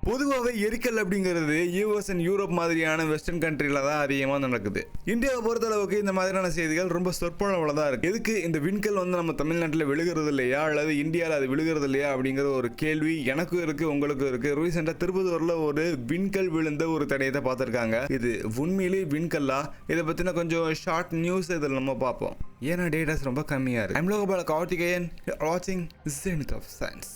பொதுவாகவே எரிக்கல் அப்படிங்கிறது US and Europe மாதிரியான வெஸ்டர்ன் கண்ட்ரில தான் அதிகமாக நடக்குது. இந்தியாவை பொறுத்தளவுக்கு இந்த மாதிரியான செய்திகள் ரொம்ப சொற்பளவில் தான் இருக்கு. எதுக்கு இந்த விண்கல் நம்ம தமிழ்நாட்டில் விழுகிறது இல்லையா அல்லது இந்தியாவில் அது விழுகிறது இல்லையா அப்படிங்கிற ஒரு கேள்வி எனக்கும் இருக்கு, உங்களுக்கும் இருக்கு. ரீசெண்டா திருப்பத்தூர்ல ஒரு விண்கல் விழுந்த ஒரு தடயத்தை பார்த்திருக்காங்க. இது உண்மையிலேயே விண்கல்லா? இதை பத்தின கொஞ்சம் ஷார்ட் நியூஸ் இதில் நம்ம பார்ப்போம். ஏன்னா டேட்டாஸ் ரொம்ப கம்மியா இருக்கு. I'm Lokapal Karthikeyan, watching Zenith of Science.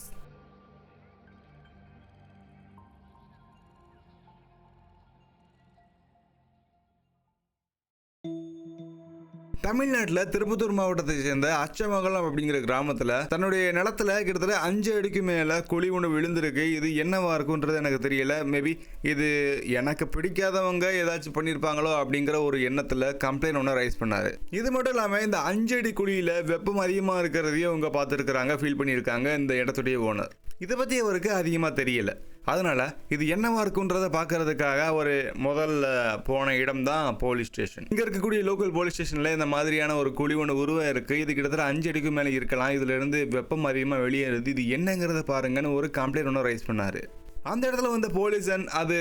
தமிழ்நாட்டில் திருப்பத்தூர் மாவட்டத்தை சேர்ந்த அச்சமங்கலம் அப்படிங்கிற கிராமத்தில் தன்னுடைய நிலத்துல கிட்டத்தட்ட 5 அடிக்கு மேலே குழி ஒன்று விழுந்திருக்கு. இது என்னவா இருக்குன்றது எனக்கு தெரியல. மேபி இது எனக்கு பிடிக்காதவங்க ஏதாச்சும் பண்ணியிருப்பாங்களோ அப்படிங்கிற ஒரு எண்ணத்தில் கம்ப்ளைண்ட் ஒன்று ரைஸ் பண்ணாரு. இது மட்டும் இல்லாமல் இந்த 5 அடி குழியில் வெப்பம் அதிகமாக இருக்கிறதையும் அவங்க பார்த்துருக்குறாங்க, ஃபீல் பண்ணியிருக்காங்க இந்த இடத்துடைய ஓனர். இதை பற்றி அவருக்கு அதிகமாக தெரியல. அதனால இது என்னவா இருக்குன்றதை பார்க்கறதுக்காக ஒரு முதல்ல போன இடம் தான் போலீஸ் ஸ்டேஷன். இங்கே இருக்கக்கூடிய லோக்கல் போலீஸ் ஸ்டேஷனில் இந்த மாதிரியான ஒரு குழி ஒன்று உருவாயிருக்கு. இது கிட்டத்தட்ட 5 அடிக்கு மேலே இருக்கலாம். இதுல இருந்து வெப்பம் அதிகமாக வெளியேறுது. இது என்னங்கிறத பாருங்கன்னு ஒரு கம்ப்ளைண்ட் ஒன்று ரைஸ் பண்ணாரு. அந்த இடத்துல வந்து போலீஸன் அது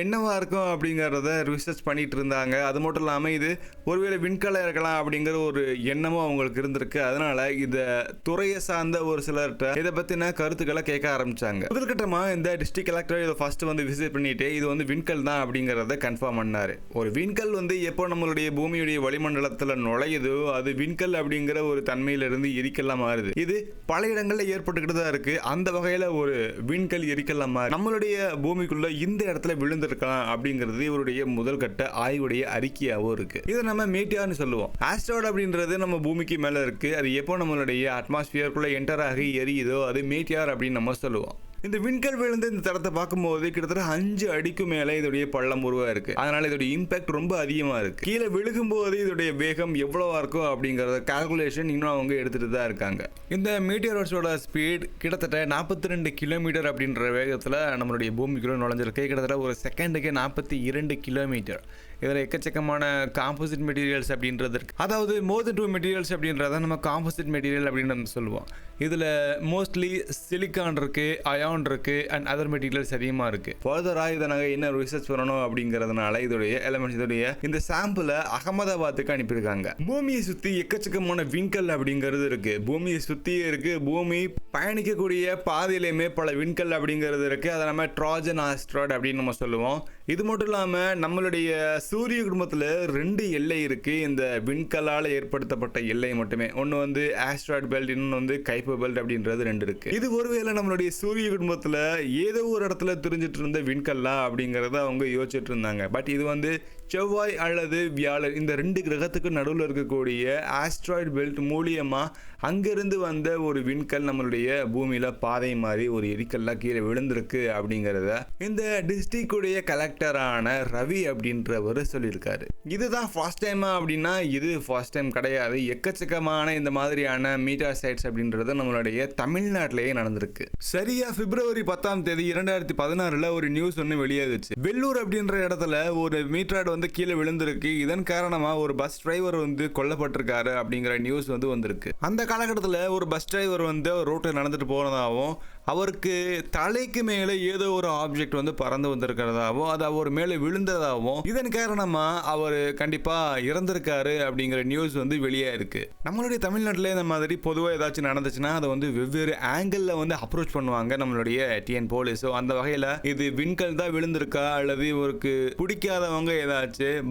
என்னவா இருக்கும் அப்படிங்கிறத ரிசர்ச் பண்ணிட்டு இருந்தாங்க. அது மட்டும் இல்லாமல் இது ஒருவேளை விண்கலம் இருக்கலாம் அப்படிங்கிற ஒரு எண்ணமும் அவங்களுக்கு இருந்திருக்கு. அதனால இதை துறையை சார்ந்த ஒரு சிலர்கிட்ட இதை பற்றின கருத்துக்களை கேட்க ஆரம்பிச்சாங்க. முதல்கட்டமாக இந்த டிஸ்ட்ரிக்ட் கலெக்டர் இதை ஃபர்ஸ்ட் வந்து விசிட் பண்ணிட்டு இது வந்து விண்கல் தான் அப்படிங்கிறத கன்ஃபார்ம் பண்ணாரு. ஒரு விண்கல் வந்து எப்போ நம்மளுடைய பூமியுடைய வளிமண்டலத்தில் நுழையுதோ அது விண்கல் அப்படிங்கிற ஒரு தன்மையிலிருந்து எரிக்கல்லாம் மாறுது. இது பல இடங்களில் ஏற்பட்டுக்கிட்டு தான் இருக்கு. அந்த வகையில் ஒரு விண்கல் எரிக்கல்லாம் மாறு நம்மளுடைய பூமிக்குள்ள இந்த இடத்துல விழுந்திருக்கலாம் அப்படிங்கிறது இவருடைய முதல் கட்ட ஆய்வுடைய அறிக்கையாகவும் இருக்கு. இதை நம்ம மீட்டியார்னு சொல்லுவோம். ஆஸ்ட்ராய்டு அப்படின்றது நம்ம பூமிக்கு மேல இருக்கு. அது எப்போ நம்மளுடைய அட்மாஸ்பியருக்குள்ள என்டர் ஆகி எரியுதோ அது மீட்டியார் அப்படின்னு நம்ம சொல்லுவோம். இந்த விண்கல் விழுந்து இந்த தரத்தை பார்க்கும்போது கிட்டத்தட்ட 5 அடிக்கு மேலே இதோடைய பள்ளம் உருவா இருக்கு. அதனால இதோடைய இம்பாக்ட் ரொம்ப அதிகமா இருக்கு. கீழே விழுகும் போது இதோடைய வேகம் எவ்வளவா இருக்கும் அப்படிங்கறத கால்குலேஷன் இன்னும் அவங்க எடுத்துட்டு தான் இருக்காங்க. இந்த மீட்டியரோட ஸ்பீட் கிட்டத்தட்ட 42 கிலோமீட்டர் அப்படின்ற வேகத்துல நம்மளுடைய பூமிக்குள்ள நுழைஞ்சிருக்கு. கிட்டத்தட்ட ஒரு செகண்டுக்கு 42 கிலோமீட்டர். இதில் எக்கச்சக்கமான காம்போசிட் மெட்டீரியல்ஸ் அப்படின்றது இருக்கு. அதாவது மோர் தென் 2 மெட்டீரியல்ஸ் அப்படின்றத நம்ம காம்போசிட் மெட்டீரியல் அப்படின்னு நம்ம சொல்லுவோம். இதில் மோஸ்ட்லி சிலிக்கான் இருக்கு, அயான் இருக்கு அண்ட் அதர் மெட்டீரியல்ஸ் அதிகமாக இருக்கு. ஃபர்தராக இதை நாங்கள் என்ன ரிசர்ச் பண்ணணும் அப்படிங்கிறதுனால இதோடைய எலமெண்ட்ஸ் இதோடைய இந்த சாம்பிளை அகமதாபாத்துக்கு அனுப்பியிருக்காங்க. பூமியை சுற்றி எக்கச்சக்கமான விண்கல் அப்படிங்கிறது இருக்கு. பூமியை சுற்றியே இருக்கு. பூமி பயணிக்கக்கூடிய பாதையிலையுமே பல விண்கல் அப்படிங்கிறது இருக்கு. அதை நம்ம ட்ராஜன் ஆஸ்ட்ராய்டு அப்படின்னு நம்ம சொல்லுவோம். இது மட்டும் இல்லாமல் நம்மளுடைய சூரிய குடும்பத்தில் 2 எல்லை இருக்கு. இந்த விண்கலால் ஏற்படுத்தப்பட்ட எல்லை மட்டுமே. ஒன்று வந்து ஆஸ்ட்ராய்டு பெல்ட், இன்னொன்று வந்து கைப்பர் பெல்ட் அப்படின்றது 2 இருக்கு. இது ஒருவேளை நம்மளுடைய சூரிய குடும்பத்தில் ஏதோ ஒரு இடத்துல தெரிஞ்சிட்டு இருந்த விண்கல்லா அப்படிங்கிறத அவங்க யோசிச்சுட்டு இருந்தாங்க. பட் இது வந்து செவ்வாய் அல்லது வியாழன் இந்த 2 கிரகத்துக்கு நடுவில் இருக்கக்கூடிய ஆஸ்ட்ராய்டு பெல்ட் மூலியமா அங்கிருந்து வந்த ஒரு விண்கல் நம்மளுடைய பூமியில பாதை மாதிரி ஒரு எரிக்கல்லா கீழே விழுந்திருக்கு அப்படிங்கிறத இந்த டிஸ்ட்ரிக்டுடைய கலெக்டரான ரவி அப்படின்றவர் சொல்லியிருக்காரு. இதுதான் ஃபர்ஸ்ட் டைமா அப்படின்னா இது ஃபர்ஸ்ட் டைம் கிடையாது. எக்கச்சக்கமான இந்த மாதிரியான மீட்டர் சைட்ஸ் அப்படின்றது நம்மளுடைய தமிழ்நாட்டிலேயே நடந்திருக்கு. சரியா பிப்ரவரி 10ஆம் தேதி 2016 ஒரு நியூஸ் ஒன்று வெளியாகுச்சு. வெள்ளூர் அப்படின்ற இடத்துல ஒரு மீட்டர் வந்து கீழே விழுந்திருக்கு. இதன் காரணமா ஒரு பஸ் டிரைவர் வந்து கொல்லப்பட்டிருக்காரு அப்படிங்கிற நியூஸ் வந்து வந்திருக்கு. அந்த காலகட்டத்தில் ஒரு பஸ் டிரைவர் வந்து ரோட்டில் நடந்துட்டு போனதாகவும் அவருக்கு தலைக்கு மேலே ஏதோ ஒரு ஆப்ஜெக்ட் வந்து பறந்து வந்திருக்கிறதாகவும் அது அவர் மேலே விழுந்ததாகவும் இதன் காரணமா அவர் கண்டிப்பா இறந்திருக்காரு அப்படிங்கிற நியூஸ் வந்து வெளியே இருக்கு. நம்மளுடைய தமிழ்நாட்டில் இந்த மாதிரி பொதுவாக ஏதாச்சும் நடந்துச்சுன்னா அதை வந்து வெவ்வேறு ஆங்கிள் வந்து அப்ரோச் பண்ணுவாங்க நம்மளுடைய டிஎன் போலீஸ். அந்த வகையில் இது விண்கல் தான் விழுந்திருக்கா அல்லது இவருக்கு பிடிக்காதவங்க ஏதாச்சும்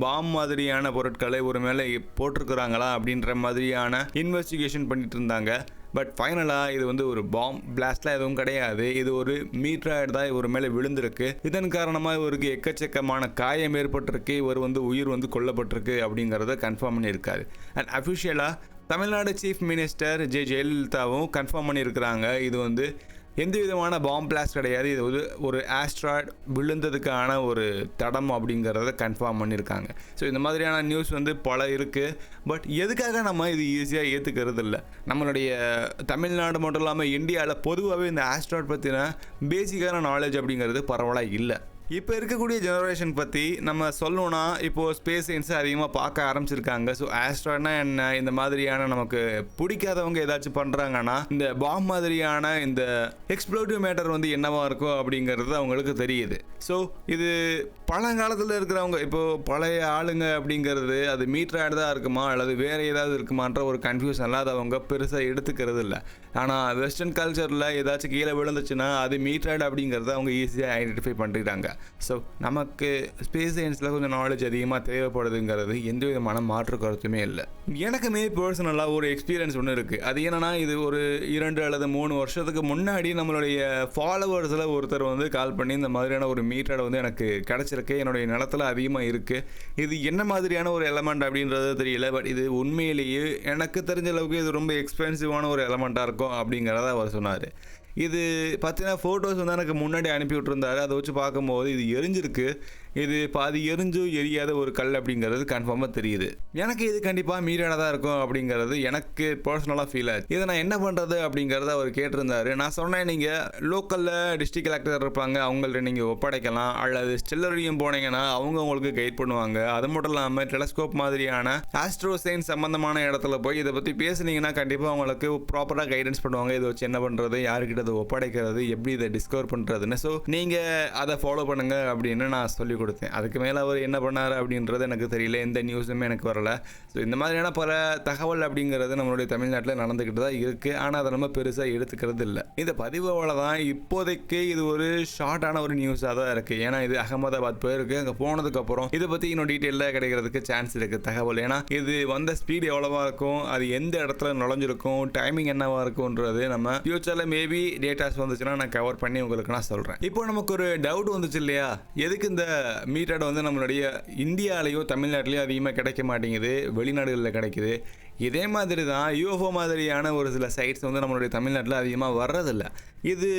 பாம் மாதிரியான பொருட்களை ஒரு மேலே போட்டிருக்கிறாங்களா அப்படின்ற மாதிரியான இன்வெஸ்டிகேஷன் பண்ணிட்டு இருந்தாங்க. பட் ஃபைனலாக இது வந்து ஒரு பாம் பிளாஸ்ட்லாம் எதுவும் கிடையாது. இது ஒரு மீட்டர் தான் இவர் மேலே விழுந்திருக்கு. இதன் காரணமாக இவருக்கு எக்கச்சக்கமான காயம் ஏற்பட்டிருக்கு. இவர் வந்து உயிர் வந்து கொல்லப்பட்டிருக்கு அப்படிங்கிறத கன்ஃபார்ம் பண்ணியிருக்காரு. அண்ட் அஃபிஷியலாக தமிழ்நாடு சீஃப் மினிஸ்டர் ஜெயலலிதாவும் கன்ஃபார்ம் பண்ணியிருக்கிறாங்க. இது வந்து எந்த விதமான பாம் பிளாஸ்ட் கிடையாது. இது ஒரு ஆஸ்ட்ராய்டு விழுந்ததுக்கான ஒரு தடம் அப்படிங்கிறத கன்ஃபார்ம் பண்ணியிருக்காங்க. ஸோ இந்த மாதிரியான நியூஸ் வந்து பல இருக்குது. பட் எதுக்காக நம்ம இது ஈஸியாக ஏற்றுக்கிறது இல்லை? நம்மளுடைய தமிழ்நாடு மட்டும் இல்லாமல் இந்தியாவில் பொதுவாகவே இந்த ஆஸ்ட்ராய்டு பற்றின பேசிக்கான நாலேஜ் அப்படிங்கிறது பரவலாக இல்லை. இப்போ இருக்கக்கூடிய ஜெனரேஷன் பற்றி நம்ம சொல்லணும்னா இப்போது ஸ்பேஸ் சயின்ஸை அதிகமாக பார்க்க ஆரம்பிச்சிருக்காங்க. ஸோ ஆஸ்ட்ராய்ட்னா என்ன, இந்த மாதிரியான நமக்கு பிடிக்காதவங்க ஏதாச்சும் பண்ணுறாங்கன்னா இந்த பாம் மாதிரியான இந்த எக்ஸ்ப்ளோசிவ் மேட்டர் வந்து என்னவா இருக்கும் அப்படிங்கிறது அவங்களுக்கு தெரியுது. ஸோ இது பழங்காலத்தில் இருக்கிறவங்க இப்போது பழைய ஆளுங்க அப்படிங்கிறது அது மீட்டராய்டு தான் இருக்குமா அல்லது வேறு ஏதாவது இருக்குமான்ற ஒரு கன்ஃபியூஷன் இல்லாதவங்க பெருசாக எடுத்துக்கிறது இல்லை. ஆனால் வெஸ்டர்ன் கல்ச்சரில் ஏதாச்சும் கீழே விழுந்துச்சுன்னா அது மீட்டராய்டு அப்படிங்கிறத அவங்க ஈஸியாக ஐடென்டிஃபை பண்ணிடுறாங்க. ஸோ நமக்கு ஸ்பேஸ் சயின்ஸில் கொஞ்சம் நாலேஜ் அதிகமாக தேவைப்படுதுங்கிறது எந்த விதமான மாற்று கருத்துமே இல்லை. எனக்குமே பர்சனலாக ஒரு எக்ஸ்பீரியன்ஸ் ஒன்று இருக்குது. அது என்னென்னா இது ஒரு 2 அல்லது 3 வருஷத்துக்கு முன்னாடி நம்மளுடைய ஃபாலோவர்ஸில் ஒருத்தர் வந்து கால் பண்ணி இந்த மாதிரியான ஒரு மீட்டராய்டு வந்து எனக்கு கிடச்சிருக்கு, என்னுடைய நிலத்தில் அதிகமாக இருக்குது, இது என்ன மாதிரியான ஒரு எலமெண்ட் அப்படின்றது தெரியல, பட் இது உண்மையிலேயே எனக்கு தெரிஞ்ச அளவுக்கு இது ரொம்ப எக்ஸ்பென்சிவான ஒரு எலமெண்ட்டாக இருக்கும் அப்படிங்கிறத அவர் சொன்னார். இது பார்த்தீங்கன்னா ஃபோட்டோஸ் வந்து எனக்கு முன்னாடி அனுப்பி விட்டுருந்தாரு. அதை வச்சு பார்க்கும்போது இது எரிஞ்சிருக்கு, இது பாதி எரிஞ்சும் எரியாத ஒரு கல் அப்படிங்கிறது கன்ஃபார்மாக தெரியுது. எனக்கு இது கண்டிப்பாக மீட்டராய்டாக தான் இருக்கும் அப்படிங்கிறது எனக்கு பர்சனலாக ஃபீல் ஆச்சு. இதை நான் என்ன பண்ணுறது அப்படிங்கிறத அவர் கேட்டிருந்தாரு. நான் சொன்னேன், நீங்கள் லோக்கலில் டிஸ்ட்ரிக்ட் கலெக்டர் இருப்பாங்க, அவங்கள்ட்ட நீங்கள் ஒப்படைக்கலாம், அல்லது ஸ்டெல்லரியம் போனீங்கன்னா அவங்க உங்களுக்கு கைட் பண்ணுவாங்க. அது மட்டும் இல்லாமல் டெலஸ்கோப் மாதிரியான ஆஸ்ட்ரோ சயின்ஸ் சம்மந்தமான இடத்துல போய் இதை பற்றி பேசுனீங்கன்னா கண்டிப்பாக அவங்களுக்கு ப்ராப்பராக கைடன்ஸ் பண்ணுவாங்க. இதை வச்சு என்ன பண்ணுறது, யாருக்கிட்ட அதை ஒப்படைக்கிறது, எப்படி இதை டிஸ்கவர் பண்ணுறதுன்னு. ஸோ நீங்கள் அதை ஃபாலோ பண்ணுங்கள் அப்படின்னு நான் சொல்லிக் கொடுத்தேன். அதுக்கு மேலே அவர் என்ன பண்ணார் அப்படின்றது எனக்கு தெரியல, எந்த நியூஸுமே எனக்கு வரல. ஸோ இந்த மாதிரியான பல தகவல் அப்படிங்கிறது நம்மளுடைய தமிழ்நாட்டில் நடந்துக்கிட்டு தான் இருக்குது. ஆனால் அதை நம்ம பெருசாக எடுத்துக்கிறது இல்லை. இந்த பதிவோட தான் இப்போதைக்கு இது ஒரு ஷார்ட்டான ஒரு நியூஸாக தான் இருக்குது. ஏன்னா இது அகமதாபாத் போயிருக்கு, அங்கே போனதுக்கப்புறம் இதை பற்றி இன்னும் டீட்டெயிலாக கிடைக்கிறதுக்கு சான்ஸ் இருக்குது தகவல். ஏன்னா இது வந்த ஸ்பீடு எவ்வளோவா இருக்கும், அது எந்த இடத்துல நுழைஞ்சிருக்கும், டைமிங் என்னவா இருக்கும்ன்றது நம்ம ஃபியூச்சரில் மேபி டேட்டாஸ் வந்துச்சுன்னா நான் கவர் பண்ணி உங்களுக்கு நான் சொல்கிறேன். இப்போ நமக்கு ஒரு டவுட் வந்துச்சு இல்லையா, எதுக்கு இந்த மீட்டராய்டு வந்து நம்மளுடைய இந்தியாவிலையோ தமிழ்நாட்டிலையோ அதிகமாக கிடைக்க மாட்டேங்குது, வெளிநாடுகளில் கிடைக்குது. இதே மாதிரி தான் யூஎஃப்ஓ மாதிரியான ஒரு சில சைட்ஸ் வந்து நம்மளுடைய தமிழ்நாட்டில் அதிகமாக வர்றதில்லை. இது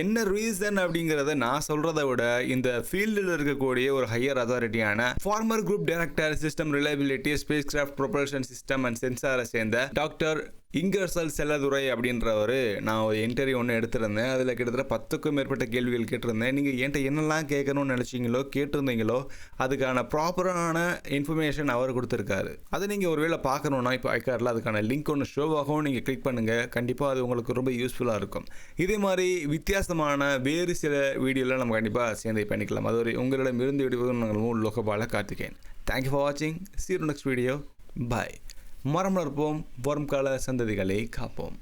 என்ன ரீசன் அப்படிங்கிறத நான் சொல்கிறத விட இந்த ஃபீல்டில் இருக்கக்கூடிய ஒரு ஹையர் அத்தாரிட்டியான former group director system reliability spacecraft propulsion system and சென்சாரை சேர்ந்த டாக்டர் இங்கர்சல் செல்லதுரை அப்படின்றவர் நான் ஒரு இன்டர்வியூ ஒன்று எடுத்திருந்தேன். அதில் கிட்டத்தட்ட 10க்கும் மேற்பட்ட கேள்விகள் கேட்டிருந்தேன். நீங்கள் என்கிட்ட என்னெல்லாம் கேட்கணும்னு நினச்சிங்களோ கேட்டிருந்தீங்களோ அதுக்கான ப்ராப்பரான இன்ஃபர்மேஷன் அவர் கொடுத்துருக்காரு. அதை நீங்கள் ஒருவேளை பார்க்கணுன்னா இப்போ ஐகார்டில் அதுக்கான லிங்க் ஒன்று ஷோ ஆகும், நீங்கள் கிளிக் பண்ணுங்கள். கண்டிப்பாக அது உங்களுக்கு ரொம்ப யூஸ்ஃபுல்லாக இருக்கும். இதே மாதிரி வித்தியாசமான வேறு சில வீடியோவில் நம்ம கண்டிப்பாக சேர்ந்து பண்ணிக்கலாம். அது ஒரு உங்களிடம் இருந்து விடுவதும் லோகபால கார்த்திகேயன். தேங்க்யூ ஃபார் வாட்சிங். See you next video. Bye. மரம் வளர்ப்போம், வரும் கால சந்ததிகளை காப்போம்.